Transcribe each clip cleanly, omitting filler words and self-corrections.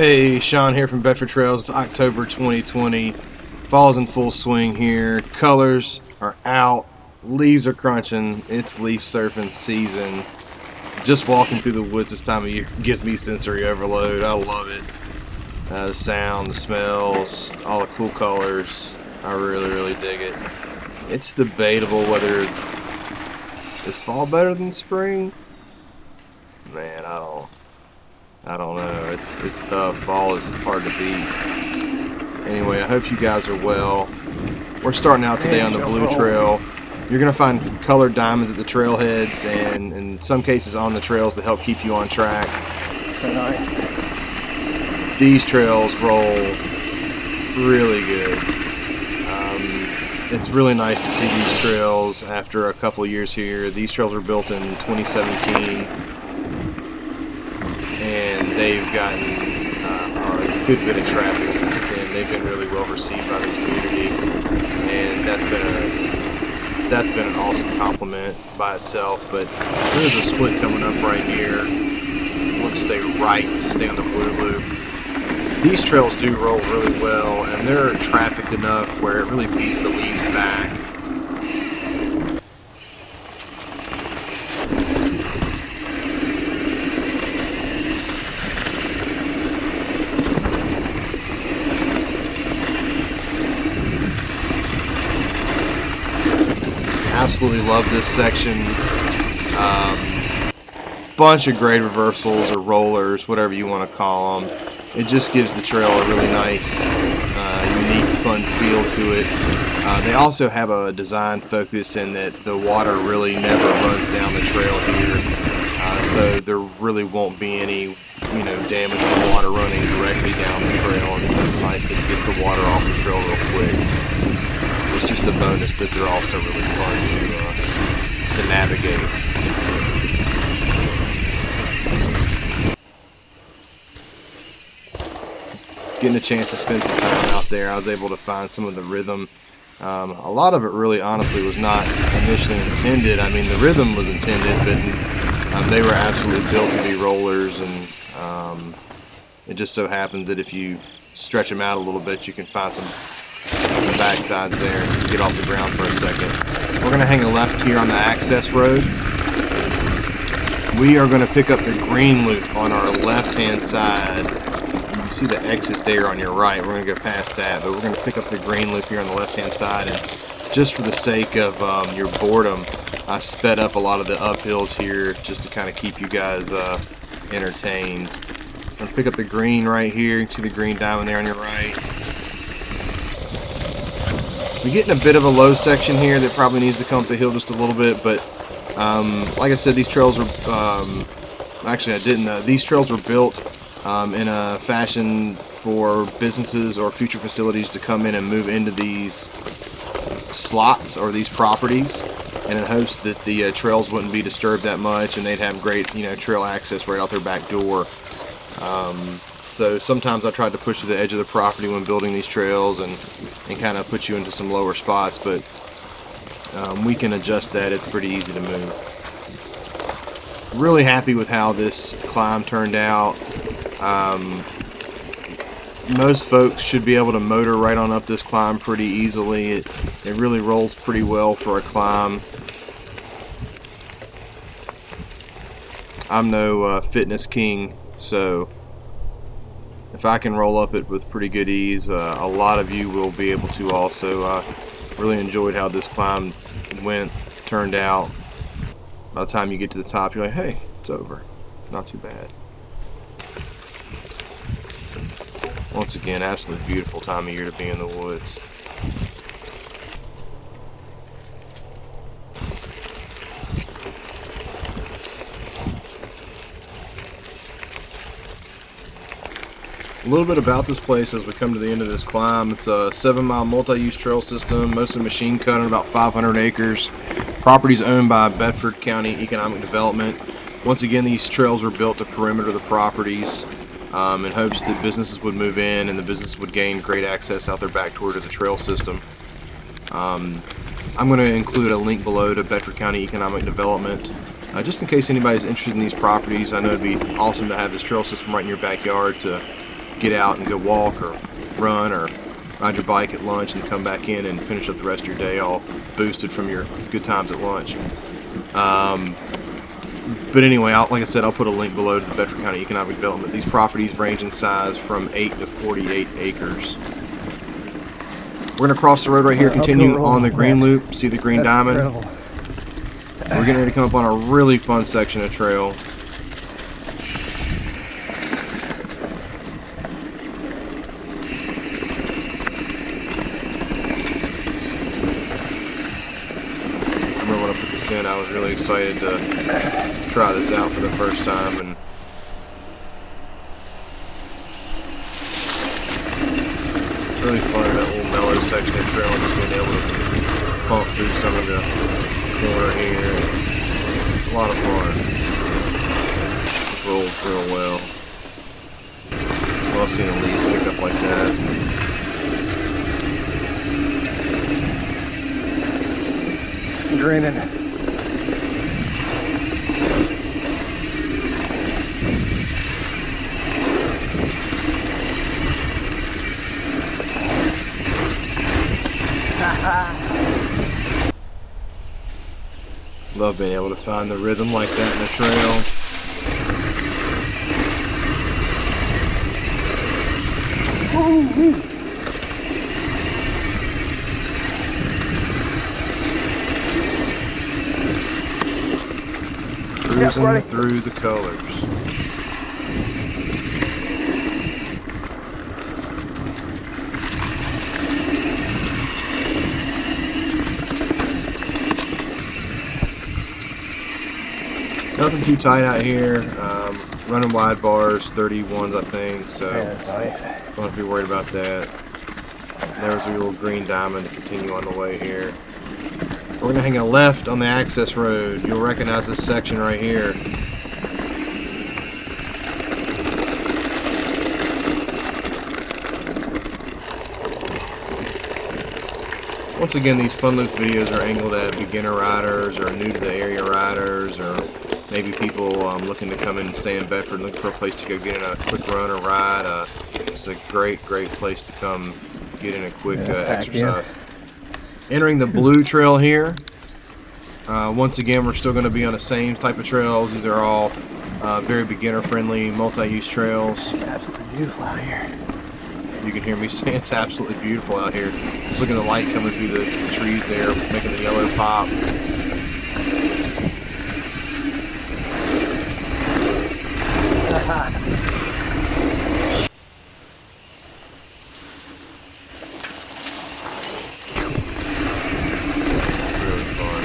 Hey, Sean here from Bedford Trails. It's October 2020. Fall's in full swing here. Colors are out. Leaves are crunching. It's leaf surfing season. Just walking through the woods this time of year gives me sensory overload. I love it. The sound, the smells, all the cool colors. I really dig it. It's debatable whether is fall better than spring. Man, I don't know. It's tough. Fall is hard to beat. Anyway, I hope you guys are well. We're starting out today on the Blue Trail. You're going to find colored diamonds at the trailheads and in some cases on the trails to help keep you on track. So nice. These trails roll really good. It's really nice to see these trails after a couple years here. These trails were built in 2017. And they've gotten a good bit of traffic since then. They've been really well received by the community, and that's been an awesome compliment by itself. But there's a split coming up right here. I want to stay right to stay on the blue loop. These trails do roll really well, and they're trafficked enough where it really beats the leaves back. Absolutely love this section. Bunch of grade reversals or rollers, whatever you want to call them. It just gives the trail a really nice, unique, fun feel to it. They also have a design focus in that the water really never runs down the trail here, so there really won't be any, damage from water running directly down the trail. And so it's nice that it gets the water off the trail real quick. It's just a bonus that they're also really fun to navigate. Getting a chance to spend some time out there, I was able to find some of the rhythm. A lot of it really honestly was not initially intended. I mean, the rhythm was intended, but they were absolutely built to be rollers, and it just so happens that if you stretch them out a little bit, you can find some backsides there and get off the ground for a second. We're going to hang a left here on the access road. We are going to pick up the green loop on our left hand side. You see the exit there on your right. We're going to go past that, but we're going to pick up the green loop here on the left hand side. And just for the sake of your boredom, I sped up a lot of the uphills here just to kind of keep you guys entertained. I'm going to pick up the green right here. You can see the green diamond there on your right. We're getting a bit of a low section here that probably needs to come up the hill just a little bit, but like I said, these trails were these trails were built in a fashion for businesses or future facilities to come in and move into these slots or these properties, and in hopes that the trails wouldn't be disturbed that much and they'd have great trail access right out their back door. So sometimes I tried to push to the edge of the property when building these trails and kind of put you into some lower spots, but we can adjust that. It's pretty easy to move. Really happy with how this climb turned out. Most folks should be able to motor right on up this climb pretty easily. It really rolls pretty well for a climb. I'm no fitness king, so if I can roll up it with pretty good ease, a lot of you will be able to also. Really enjoyed how this climb turned out. By the time you get to the top, you're like, hey, it's over. Not too bad. Once again, absolutely beautiful time of year to be in the woods. A little bit about this place as we come to the end of this climb. It's a 7-mile multi-use trail system, mostly machine cut on about 500 acres. Properties owned by Bedford County Economic Development. Once again, these trails were built to perimeter the properties in hopes that businesses would move in and the businesses would gain great access out their back door to the trail system. I'm going to include a link below to Bedford County Economic Development. Just in case anybody's interested in these properties, I know it'd be awesome to have this trail system right in your backyard to get out and go walk or run or ride your bike at lunch and come back in and finish up the rest of your day all boosted from your good times at lunch. But anyway, like I said, I'll put a link below to the Bedford County Economic Development. These properties range in size from 8 to 48 acres. We're going to cross the road right here, continue on the green loop, see the green diamond. We're getting ready to come up on a really fun section of trail. I remember when I put this in, I was really excited to try this out for the first time, and really fun, that little mellow section of trail, just being able to pump through some of the corner here. A lot of fun. Rolled real well. Love seeing the leaves pick up like that. Grinning. Love being able to find the rhythm like that in the trail. Cruising through the colors. Nothing too tight out here. Running wide bars, 31s I think, so Yeah, that's nice. don't have to be worried about that. There's a little green diamond to continue on the way here. We're going to hang a left on the access road. You'll recognize this section right here. Once again, these Fun Loop videos are angled at beginner riders or new to the area riders, or maybe people looking to come in and stay in Bedford, looking for a place to go get in a quick run or ride. It's a great place to come get in a quick exercise. Entering the blue trail here. Once again, we're still going to be on the same type of trails. These are all very beginner-friendly, multi-use trails. Absolutely beautiful out here. You can hear me say it's absolutely beautiful out here. Just look at the light coming through the trees there, making the yellow pop. Really fun.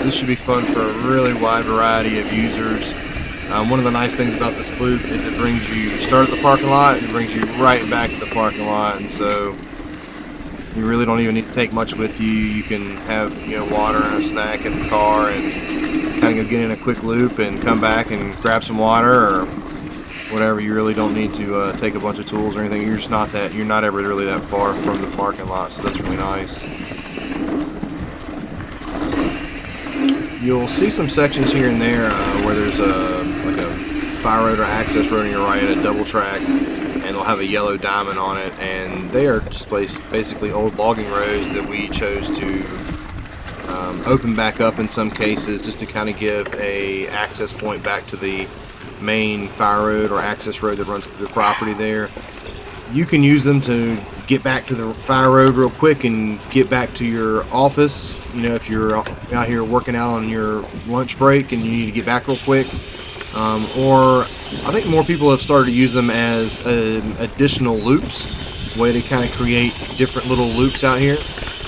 This should be fun for a really wide variety of users. One of the nice things about this loop is it brings you start at the parking lot and it brings you right back to the parking lot, and so you really don't even need to take much with you. You can have, water and a snack at the car and kind of go get in a quick loop and come back and grab some water or whatever. You really don't need to take a bunch of tools or anything. You're not ever really that far from the parking lot, so that's really nice. You'll see some sections here and there where there's like a fire road or access road on your right, a double track, and they'll have a yellow diamond on it, and they are just basically old logging roads that we chose to open back up in some cases just to kind of give a access point back to the main fire road or access road that runs through the property there. You can use them to get back to the fire road real quick and get back to your office. If you're out here working out on your lunch break and you need to get back real quick. Or I think more people have started to use them as additional loops, way to kind of create different little loops out here.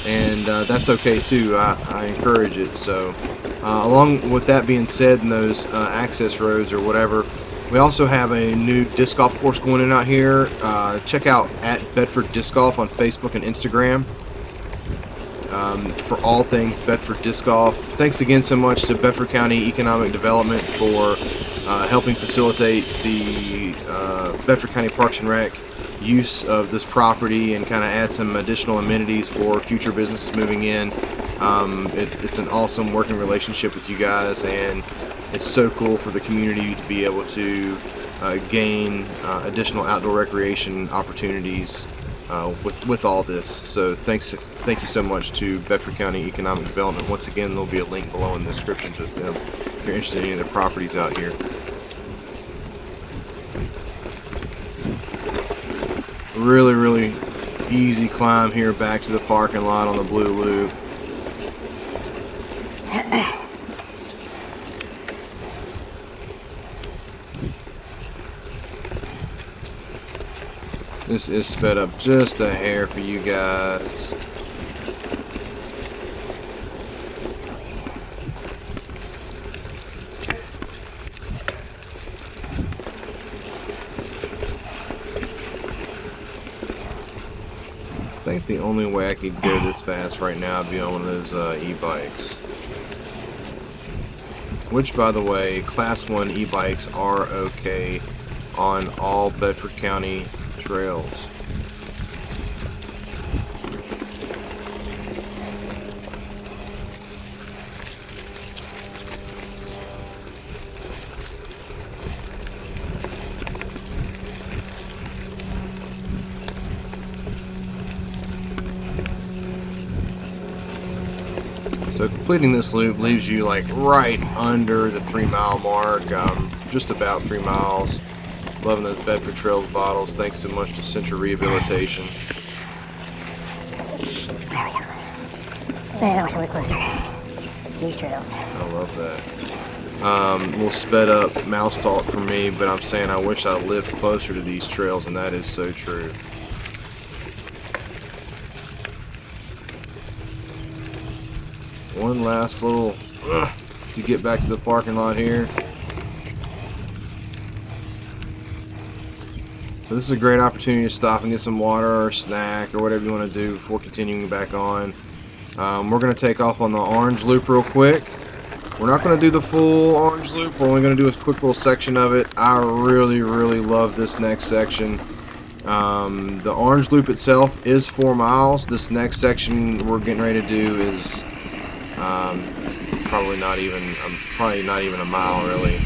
And that's okay too. I encourage it. So along with that being said, in those access roads or whatever, we also have a new disc golf course going in out here. Check out at Bedford Disc Golf on Facebook and Instagram for all things Bedford Disc Golf. Thanks again so much to Bedford County Economic Development for helping facilitate the Bedford County Parks and Rec use of this property and kind of add some additional amenities for future businesses moving in. It's an awesome working relationship with you guys, and It's so cool for the community to be able to gain additional outdoor recreation opportunities with all this. So thank you so much to Bedford County Economic Development. Once again, there'll be a link below in the description to them if you're interested in any of their properties out here. Really easy climb here back to the parking lot on the Blue Loop. This is sped up just a hair for you guys. I think the only way I could go this fast right now would be on one of those e-bikes. Which, by the way, Class 1 e-bikes are okay on all Bedford County trails. So completing this loop leaves you like right under the 3-mile mark, just about 3 miles. Loving those Bedford Trails bottles. Thanks so much to Central Rehabilitation. There we go. There, we're closer. These trails. I love that. A little sped up mouse talk for me, but I'm saying I wish I lived closer to these trails, and that is so true. One last little to get back to the parking lot here. So this is a great opportunity to stop and get some water or a snack or whatever you want to do before continuing back on. We're going to take off on the orange loop real quick. We're not going to do the full orange loop. We're only going to do a quick little section of it. I really love this next section. The orange loop itself is 4 miles. This next section we're getting ready to do is probably not even a mile really.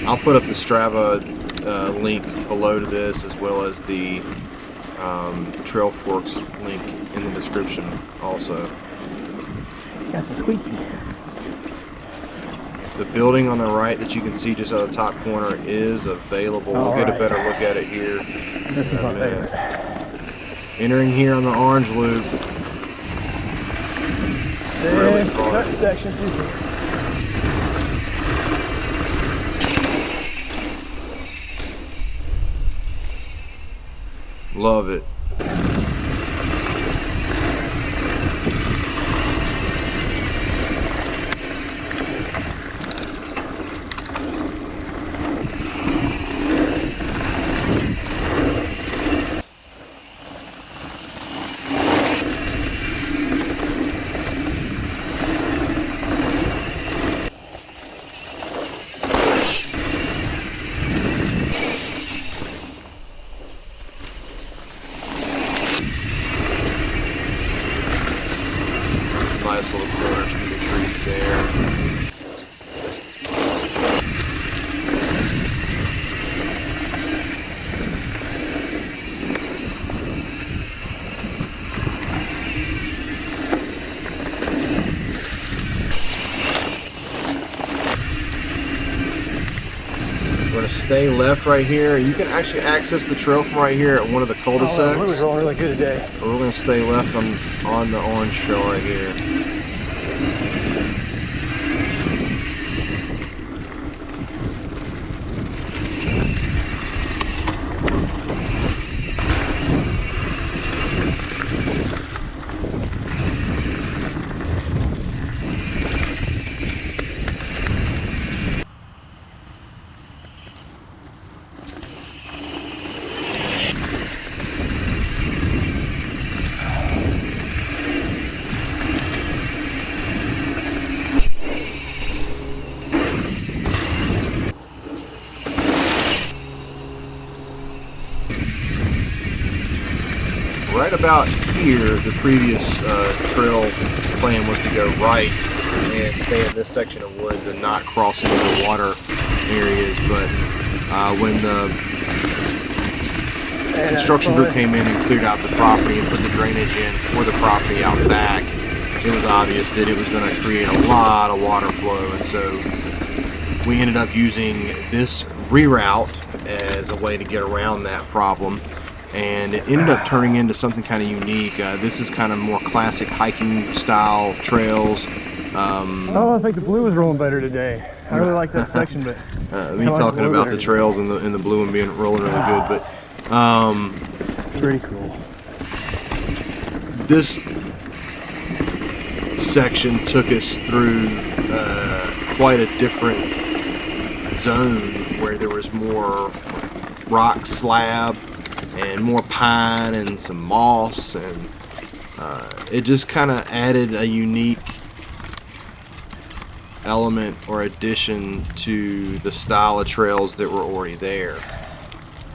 I'll put up the Strava link below to this, as well as the Trail Forks link in the description also. Got some squeaky. The building on the right that you can see just out of the top corner is available. We'll get a better look at it here This is in a my minute. favorite. Entering here on the orange loop. Really This fun. cut section through here. Love it. Nice little corners through the trees there. We're going to stay left right here. You can actually access the trail from right here at one of the Oh, cul-de-sacs. the was rolling really good today. But we're going to stay left on the orange trail right here. Right about here, the previous trail plan was to go right and stay in this section of woods and not cross into the water areas. But when the construction group came in and cleared out the property and put the drainage in for the property out back, it was obvious that it was going to create a lot of water flow, and so we ended up using this reroute as a way to get around that problem, and it ended up turning into something kind of unique. This is kind of more classic hiking style trails. Oh, I think the blue is rolling better today. I really like that section, but me talking about the trails and the blue one being rolling really good, but pretty cool. This section took us through quite a different zone where there was more rock slab and more pine and some moss, and it just kind of added a unique element or addition to the style of trails that were already there.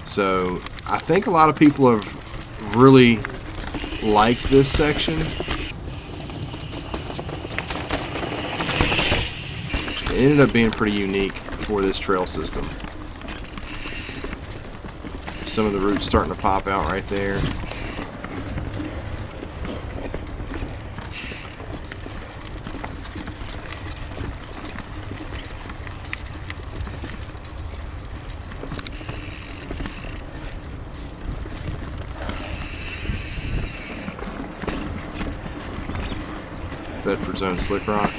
So I think a lot of people have really liked this section. It ended up being pretty unique for this trail system. Some of the roots starting to pop out right there. Bedford Zone Slick Rock.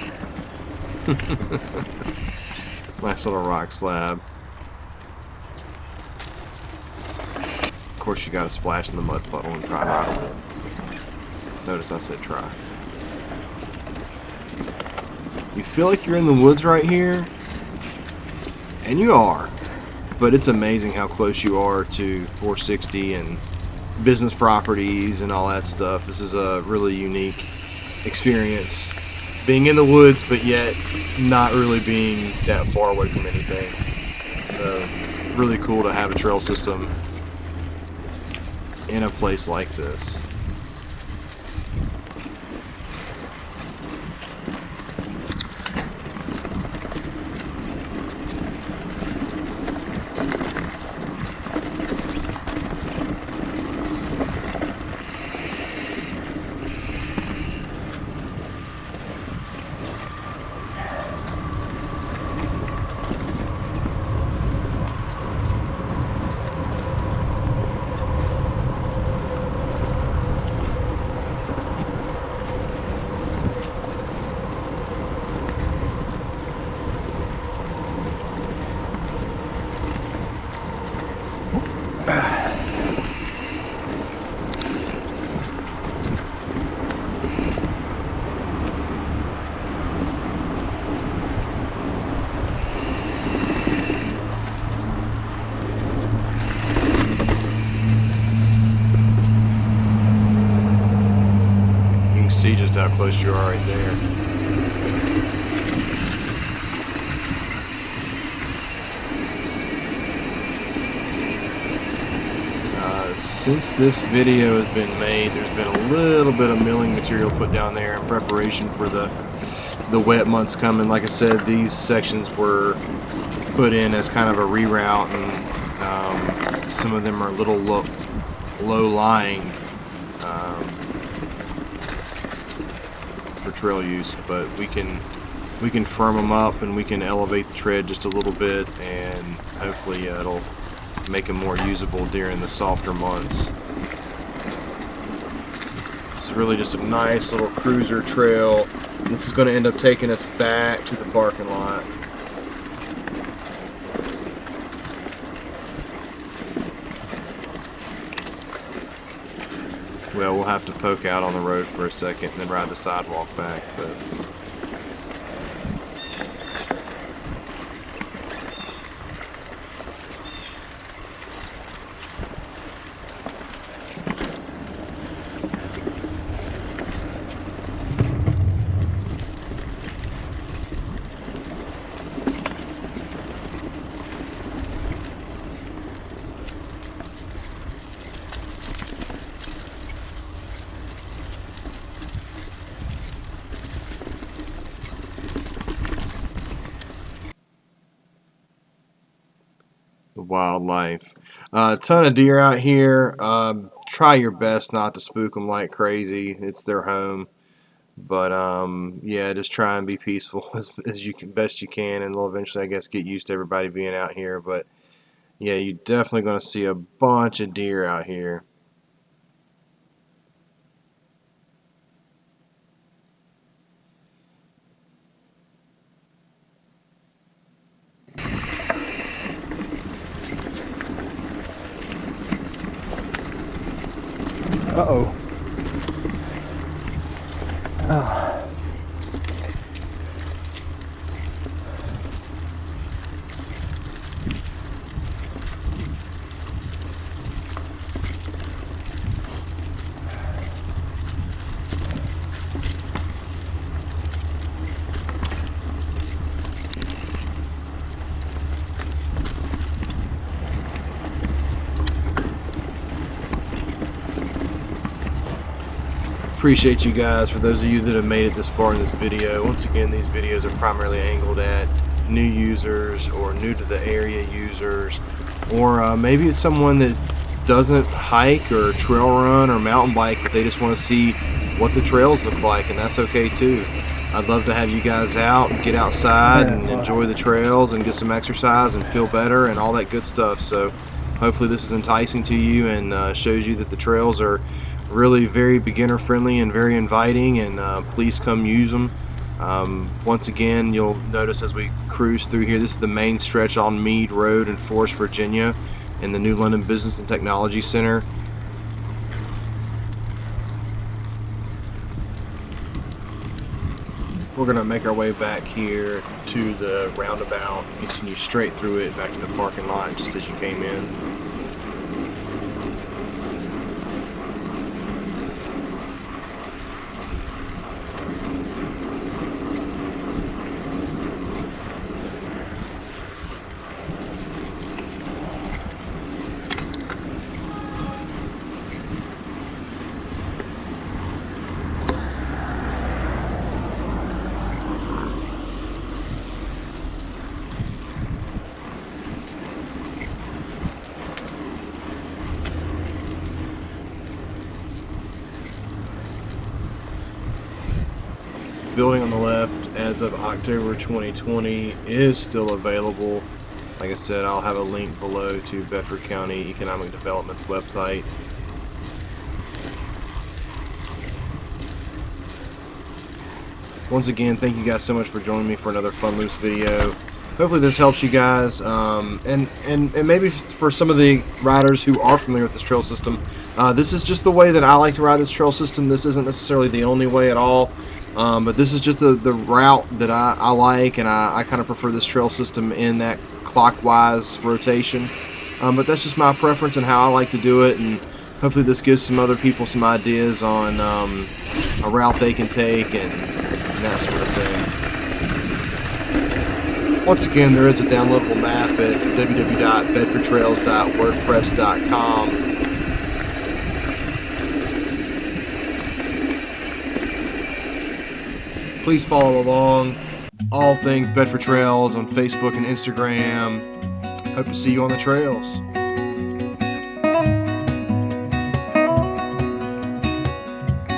Nice little rock slab. Of course, you gotta splash in the mud puddle and try not to win. Notice I said try. You feel like you're in the woods right here, and you are, but it's amazing how close you are to 460 and business properties and all that stuff. This is a really unique experience, being in the woods but yet not really being that far away from anything. So really cool to have a trail system in a place like this. See just how close you are right there. Since this video has been made, there's been a little bit of milling material put down there in preparation for the wet months coming. Like I said, these sections were put in as kind of a reroute, and some of them are a little low-lying for trail use, but we can firm them up and we can elevate the tread just a little bit, and hopefully it'll make them more usable during the softer months. It's really just a nice little cruiser trail. This is going to end up taking us back to the parking lot. Well, we'll have to poke out on the road for a second and then ride the sidewalk back, but wildlife. A ton of deer out here. Try your best not to spook them like crazy. It's their home. But yeah, just try and be peaceful as you can, best you can, and they'll eventually, I guess, get used to everybody being out here. But yeah, you're definitely going to see a bunch of deer out here. Uh-oh. Oh. Appreciate you guys. For those of you that have made it this far in this video, once again, these videos are primarily angled at new users or new to the area users, or maybe it's someone that doesn't hike or trail run or mountain bike, but they just want to see what the trails look like, and that's okay too. I'd love to have you guys out and get outside and enjoy the trails and get some exercise and feel better and all that good stuff. So hopefully this is enticing to you and shows you that the trails are really very beginner friendly and very inviting, and please come use them. Once again, you'll notice as we cruise through here, this is the main stretch on Meade Road in Forest, Virginia, in the New London Business and Technology Center. We're going to make our way back here to the roundabout, continue straight through it back to the parking lot just as you came in. Building on the left as of October 2020 is still available. Like I said, I'll have a link below to Bedford County Economic Development's website. Once again, thank you guys so much for joining me for another Fun Loose video. Hopefully this helps you guys, and maybe for some of the riders who are familiar with this trail system, this is just the way that I like to ride this trail system. This isn't necessarily the only way at all, but this is just the route that I like, and I kind of prefer this trail system in that clockwise rotation. But that's just my preference and how I like to do it, and hopefully this gives some other people some ideas on a route they can take and that sort of thing. Once again, there is a downloadable map at www.bedfordtrails.wordpress.com. Please follow along. All things Bedford Trails on Facebook and Instagram. Hope to see you on the trails.